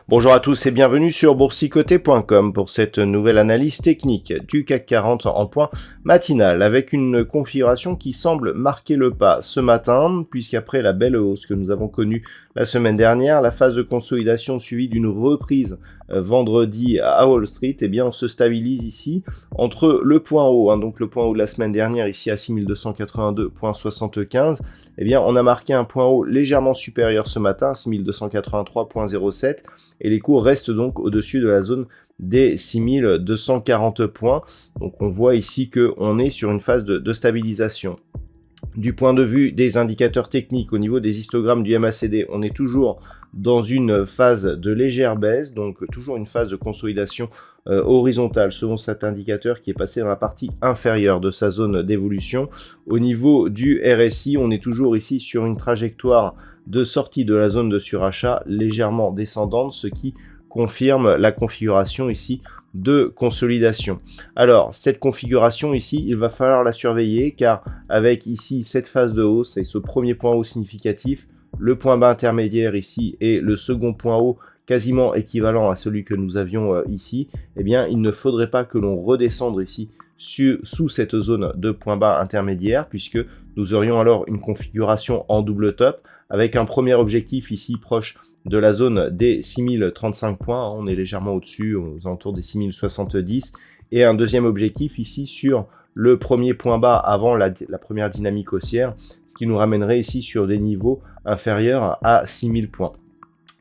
Bonjour à tous et bienvenue sur boursicoté.com pour cette nouvelle analyse technique du CAC 40 en point matinal avec une configuration qui semble marquer le pas ce matin puisqu'après la belle hausse que nous avons connue la semaine dernière, la phase de consolidation suivie d'une reprise vendredi à Wall Street, eh bien on se stabilise ici entre le point haut, donc le point haut de la semaine dernière ici à 6282.75, eh bien on a marqué un point haut légèrement supérieur ce matin, 6283.07, et les cours restent donc au-dessus de la zone des 6240 points. Donc on voit ici qu'on est sur une phase de stabilisation. Du point de vue des indicateurs techniques, au niveau des histogrammes du MACD, on est toujours dans une phase de légère baisse, donc toujours une phase de consolidation horizontale selon cet indicateur qui est passé dans la partie inférieure de sa zone d'évolution. Au niveau du RSI, on est toujours ici sur une trajectoire de sortie de la zone de surachat légèrement descendante, ce qui confirme la configuration ici de consolidation. Alors cette configuration ici, il va falloir la surveiller car avec ici cette phase de hausse et ce premier point haut significatif, le point bas intermédiaire ici et le second point haut quasiment équivalent à celui que nous avions ici, eh bien il ne faudrait pas que l'on redescende ici sous cette zone de point bas intermédiaire puisque nous aurions alors une configuration en double top avec un premier objectif ici proche de la zone des 6035 points, on est légèrement au-dessus, aux alentours des 6070, et un deuxième objectif ici sur le premier point bas avant la première dynamique haussière, ce qui nous ramènerait ici sur des niveaux inférieurs à 6000 points.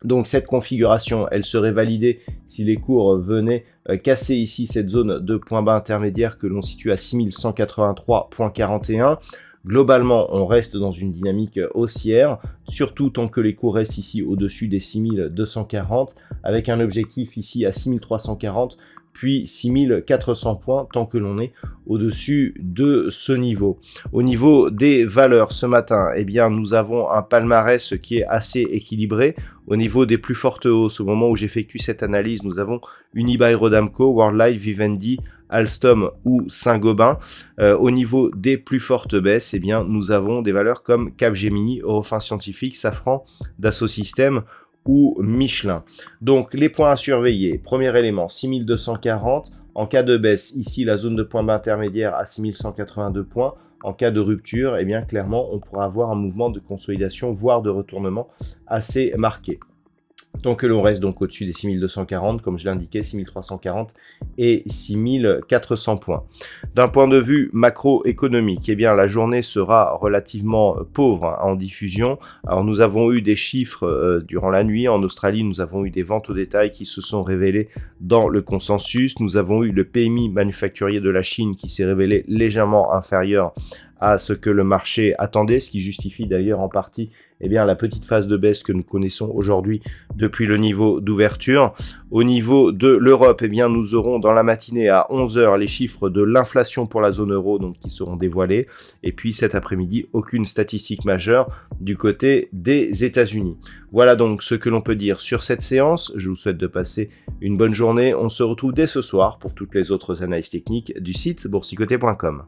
Donc cette configuration, elle serait validée si les cours venaient casser ici cette zone de point bas intermédiaire que l'on situe à 6183.41. Globalement, on reste dans une dynamique haussière, surtout tant que les cours restent ici au-dessus des 6240, avec un objectif ici à 6340, puis 6400 points, tant que l'on est au-dessus de ce niveau. Au niveau des valeurs, ce matin, eh bien, nous avons un palmarès qui est assez équilibré. Au niveau des plus fortes hausses, au moment où j'effectue cette analyse, nous avons Unibail-Rodamco, Worldline, Vivendi, Alstom ou Saint-Gobain. Au niveau des plus fortes baisses, eh bien, nous avons des valeurs comme Capgemini, Eurofins Scientifique, Safran, Dassault Systèmes ou Michelin. Donc les points à surveiller, premier élément 6240, en cas de baisse ici la zone de point bas intermédiaire à 6182 points, en cas de rupture, eh bien clairement on pourra avoir un mouvement de consolidation voire de retournement assez marqué. Tant que l'on reste donc au-dessus des 6240, comme je l'indiquais, 6340 et 6400 points. D'un point de vue macroéconomique, eh bien, la journée sera relativement pauvre en diffusion. Alors, nous avons eu des chiffres durant la nuit. En Australie, nous avons eu des ventes au détail qui se sont révélées dans le consensus. Nous avons eu le PMI manufacturier de la Chine qui s'est révélé légèrement inférieur à ce que le marché attendait, ce qui justifie d'ailleurs en partie la petite phase de baisse que nous connaissons aujourd'hui depuis le niveau d'ouverture. Au niveau de l'Europe, nous aurons dans la matinée à 11h les chiffres de l'inflation pour la zone euro donc, qui seront dévoilés. Et puis cet après-midi, aucune statistique majeure du côté des États-Unis. Voilà donc ce que l'on peut dire sur cette séance. Je vous souhaite de passer une bonne journée. On se retrouve dès ce soir pour toutes les autres analyses techniques du site boursicoté.com.